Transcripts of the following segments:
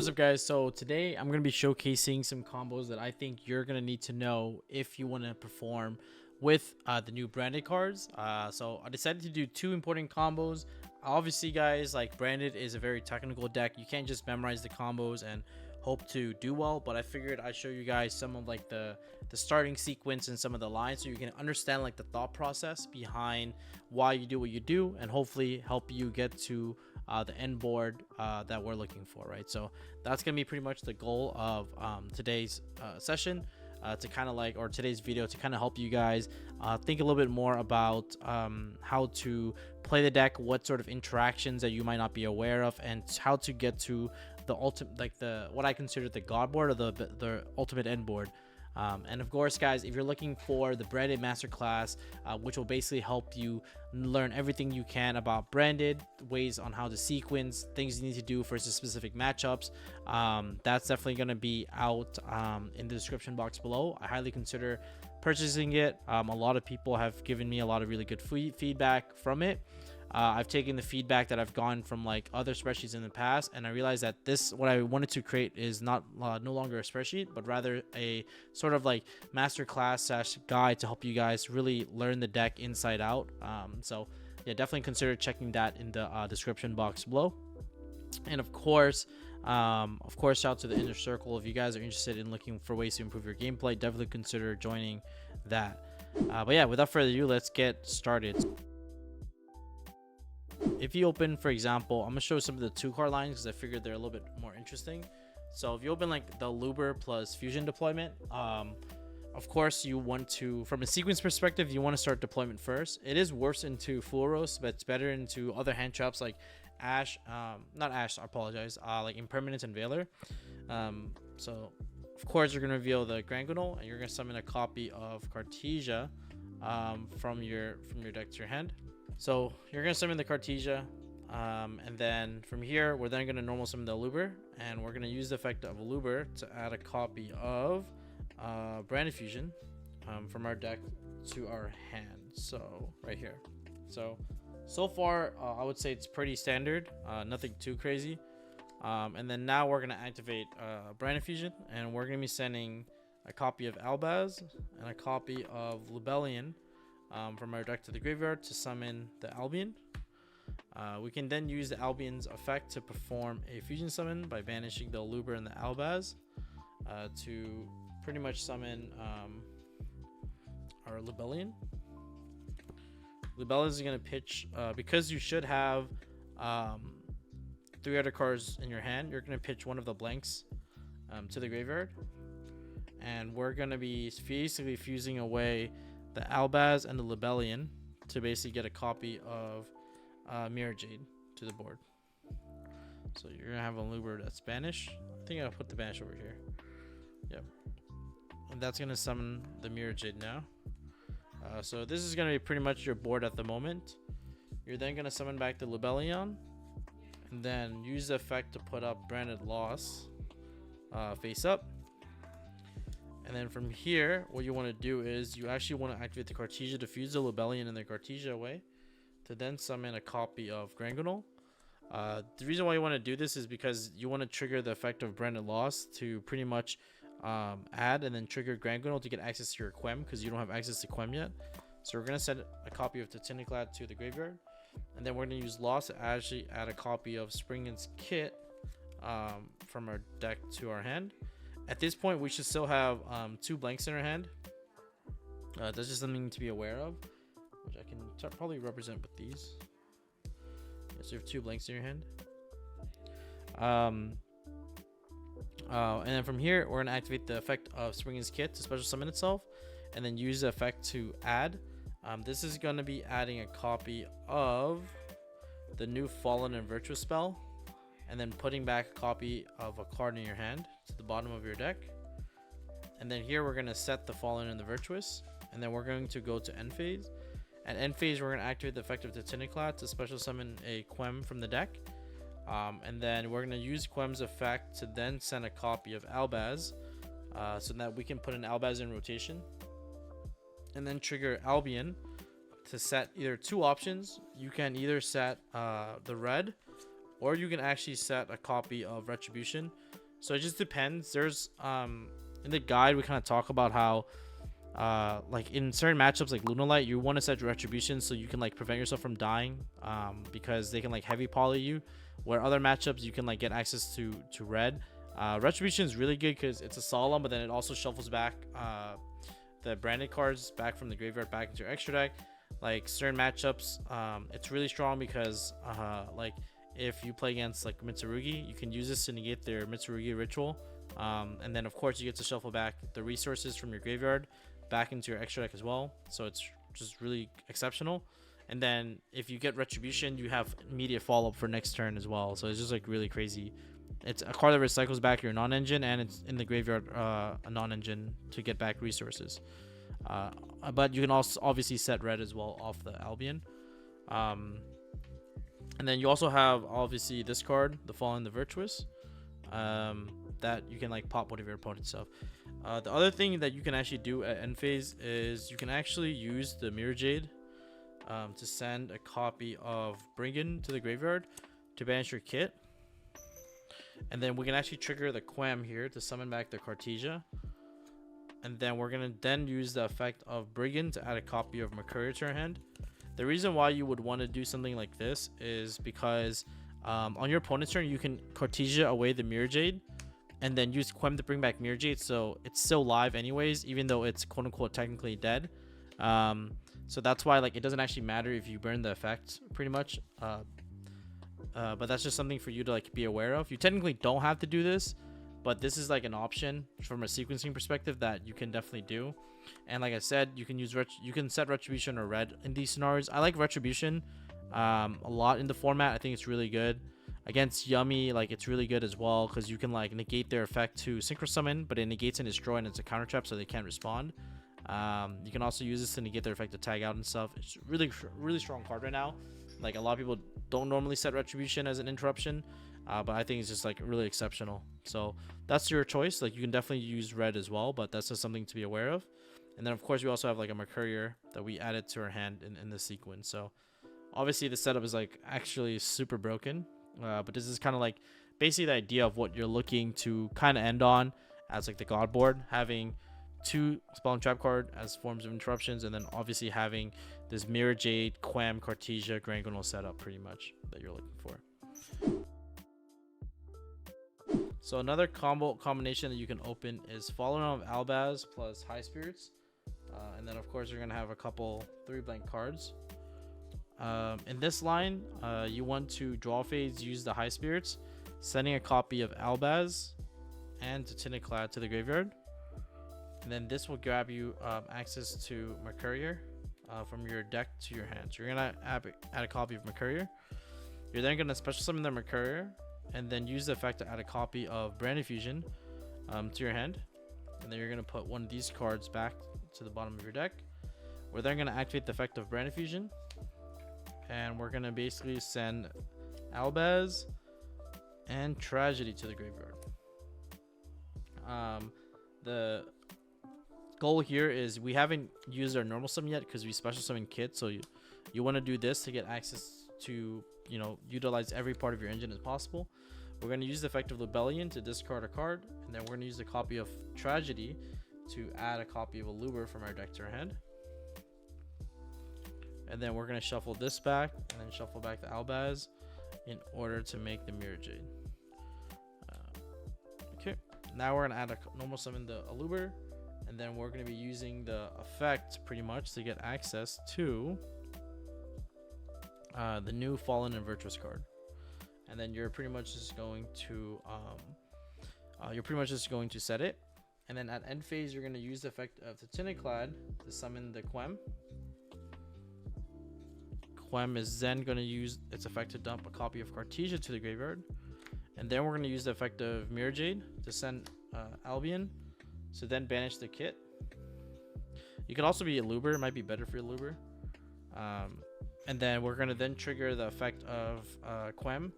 What's up, guys? So today I'm going to be showcasing some combos that I think you're going to need to know if you want to perform with the new branded cards. So I decided to do two important combos. Obviously, guys, like branded is a very technical deck. You can't just memorize the combos and hope to do well, but I figured I'd show you guys some of like the starting sequence and some of the lines so you can understand like the thought process behind why you do what you do, and hopefully help you get to the end board that we're looking for, right? So that's gonna be pretty much the goal of today's session, to kind of like, or today's video, to kind of help you guys think a little bit more about how to play the deck, what sort of interactions that you might not be aware of, and how to get to the ultimate, like the what I consider the god board, or the ultimate end board. And of course, guys, if you're looking for the branded masterclass, which will basically help you learn everything you can about branded, ways on how to sequence, things you need to do for specific matchups, that's definitely going to be out in the description box below. I highly consider purchasing it. A lot of people have given me a lot of really good feedback from it. I've taken the feedback that I've gotten from like other spreadsheets in the past, and I realized that this, what I wanted to create, is not no longer a spreadsheet, but rather a sort of like masterclass / guide to help you guys really learn the deck inside out. So yeah, definitely consider checking that in the description box below. And of course, shout out to the inner circle. If you guys are interested in looking for ways to improve your gameplay, definitely consider joining that. But yeah, without further ado, let's get started. If you open, for example, I'm gonna show some of the 2-card lines because I figured they're a little bit more interesting. So if you open like the Luber plus Fusion deployment, of course you want to, from a sequence perspective, you want to start deployment first. It is worse into Full Roast, but it's better into other hand traps like Ash, not Ash, I apologize, like Impermanence and Veiler. So of course you're gonna reveal the Granguinol, and you're gonna summon a copy of Cartesia from your deck to your hand. So you're gonna summon the Cartesia, and then from here we're then gonna normal summon the Luber, and we're gonna use the effect of Luber to add a copy of Branded Fusion from our deck to our hand. So right here. So far I would say it's pretty standard, nothing too crazy. And then now we're gonna activate Branded Fusion, and we're gonna be sending a copy of Albaz and a copy of Lubellion from our deck to the graveyard to summon the Albion. We can then use the Albion's effect to perform a fusion summon by banishing the Luber and the Albaz to pretty much summon our Lubellion. Lubellion is going to pitch, because you should have 3 other cards in your hand, you're going to pitch one of the blanks to the graveyard, and we're going to be basically fusing away the Albaz and the Lubellion to basically get a copy of Mirror Jade to the board. So you're gonna have a Luber that's Banish. I think I'll put the Banish over here. Yep. And that's gonna summon the Mirror Jade now. So this is gonna be pretty much your board at the moment. You're then gonna summon back the Lubellion, and then use the effect to put up Branded Loss face up. And then from here, what you want to do is you actually want to activate the Cartesia to fuse the Lubellion and the Cartesia away, to then summon a copy of Granguinol. The reason why you want to do this is because you want to trigger the effect of Branded Loss to pretty much add and then trigger Granguinol to get access to your Quem, because you don't have access to Quem yet. So we're going to send a copy of Titiniclad to the graveyard, and then we're going to use Loss to actually add a copy of Springen's Kit from our deck to our hand. At this point, we should still have 2 blanks in our hand. That's just something to be aware of, which I can probably represent with these. So you have 2 blanks in your hand. And then from here, we're going to activate the effect of Springen's Kit to special summon itself, and then use the effect to add. This is going to be adding a copy of the new Fallen and Virtuous spell, and then putting back a copy of a card in your hand to the bottom of your deck. And then here we're going to set the Fallen and the Virtuous, and then we're going to go to end phase. At end phase, we're going to activate the effect of Titiniclad to special summon a Quem from the deck, and then we're going to use Quem's effect to then send a copy of Albaz, so that we can put an Albaz in rotation, and then trigger Albion to set either 2 options. You can either set the red or you can actually set a copy of Retribution. So it just depends. There's in the guide we kind of talk about how like in certain matchups like Lunalight, you want to set Retribution so you can like prevent yourself from dying, because they can like heavy poly you, where other matchups you can like get access to red. Retribution is really good because it's a solemn, but then it also shuffles back the branded cards back from the graveyard back into your extra deck. Like certain matchups, it's really strong because like if you play against like Mitsurugi, you can use this to negate their Mitsurugi ritual, and then of course you get to shuffle back the resources from your graveyard back into your extra deck as well. So it's just really exceptional. And then if you get Retribution, you have immediate follow-up for next turn as well. So it's just like really crazy. It's a card that recycles back your non-engine, and it's in the graveyard a non-engine to get back resources. But you can also obviously set red as well off the Albion. And then you also have obviously this card, the Fallen the Virtuous, that you can like pop one of your opponent's stuff. The other thing that you can actually do at end phase is you can actually use the Mirror Jade to send a copy of Brigand to the graveyard to banish your kit. And then we can actually trigger the Quam here to summon back the Cartesia. And then we're going to then use the effect of Brigand to add a copy of Mercury to our hand. The reason why you would want to do something like this is because on your opponent's turn, you can Cartesia away the Mirror Jade and then use Quem to bring back Mirror Jade. So it's still live anyways, even though it's quote unquote technically dead. So that's why like it doesn't actually matter if you burn the effect pretty much. But that's just something for you to like be aware of. You technically don't have to do this, but this is like an option from a sequencing perspective that you can definitely do. And like I said, you can use you can set Retribution or red in these scenarios. I like Retribution a lot in the format. I think it's really good against Yummy. Like it's really good as well because you can like negate their effect to Synchro Summon, but it negates and destroy, and it's a counter trap, so they can't respond. You can also use this to negate their effect to tag out and stuff. It's really strong card right now. Like a lot of people don't normally set Retribution as an interruption, but I think it's just like really exceptional. So that's your choice. Like you can definitely use red as well, but that's just something to be aware of. And then of course we also have like a Mercurier that we added to our hand in the sequence. So obviously the setup is like actually super broken, but this is kind of like basically the idea of what you're looking to kind of end on as like the God board, having 2 spell and trap card as forms of interruptions, and then obviously having this Mirror Jade, Quam, Cartesia, Grangonal setup pretty much that you're looking for. So another combination that you can open is Fallen of Albaz plus High Spirits, and then of course you're gonna have a couple 3 blank cards. In this line, you want to draw phase, use the High Spirits, sending a copy of Albaz and Titanic to the graveyard. And then this will grab you access to Mercurier from your deck to your hand. So you're going to add a copy of Mercurier. You're then going to special summon the Mercurier and then use the effect to add a copy of Brand Fusion to your hand. And then you're going to put one of these cards back to the bottom of your deck. We're then going to activate the effect of Brand Fusion. And we're going to basically send Albaz and Tragedy to the graveyard. The goal here is we haven't used our normal summon yet because we special summon kit, so you want to do this to get access to, you know, utilize every part of your engine as possible. We're going to use the effect of Libellion to discard a card, and then we're going to use the copy of Tragedy to add a copy of Aluber from our deck to our hand. And then we're going to shuffle this back and then shuffle back the Albaz in order to make the Mirror Jade. Okay, now we're going to add a normal summon the Aluber. And then we're going to be using the effect pretty much to get access to the new Fallen and Virtuous card. And then you're pretty much just going to set it. And then at end phase, you're going to use the effect of the Titanic to summon the Quem. Quem is then going to use its effect to dump a copy of Cartesia to the graveyard. And then we're going to use the effect of Mirror Jade to send Albion. So then banish the kit. You can also be a Luber. It might be better for your Luber. And then we're going to then trigger the effect of Quem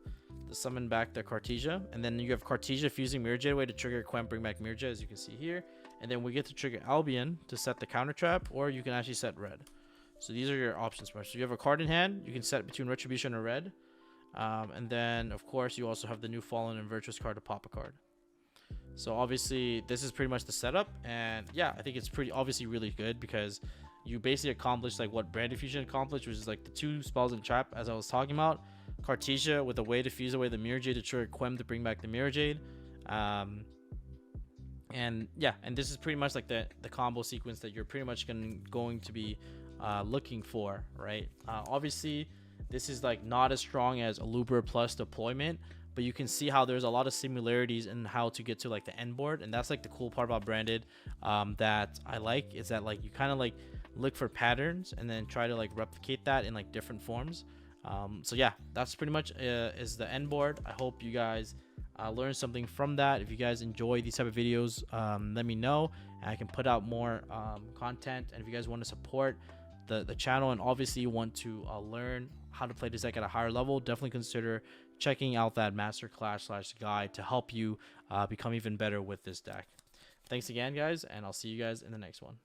to summon back the Cartesia. And then you have Cartesia fusing Mirror Jade away to trigger Quem, bring back Mirror Jade, as you can see here. And then we get to trigger Albion to set the counter trap, or you can actually set red. So these are your options. So you have a card in hand. You can set between Retribution or red. And then of course you also have the new Fallen and Virtuous card to pop a card. So obviously this is pretty much the setup, and yeah, I think it's pretty obviously really good because you basically accomplished like what Branded Fusion accomplished, which is like the 2 spells in trap as I was talking about. Cartesia with a way to fuse away the Mirror Jade to trigger Quem to bring back the Mirror Jade. And yeah, and this is pretty much like the combo sequence that you're pretty much going to be looking for, right? Obviously this is like not as strong as Alubra plus deployment, but you can see how there's a lot of similarities in how to get to like the end board, and that's like the cool part about Branded that I like, is that like you kind of like look for patterns and then try to like replicate that in like different forms. So yeah, that's pretty much is the end board. I hope you guys learn something from that. If you guys enjoy these type of videos, let me know and I can put out more content. And if you guys want to support the channel and obviously you want to learn how to play this deck at a higher level, definitely consider checking out that masterclass / guide to help you become even better with this deck. Thanks again, guys, and I'll see you guys in the next one.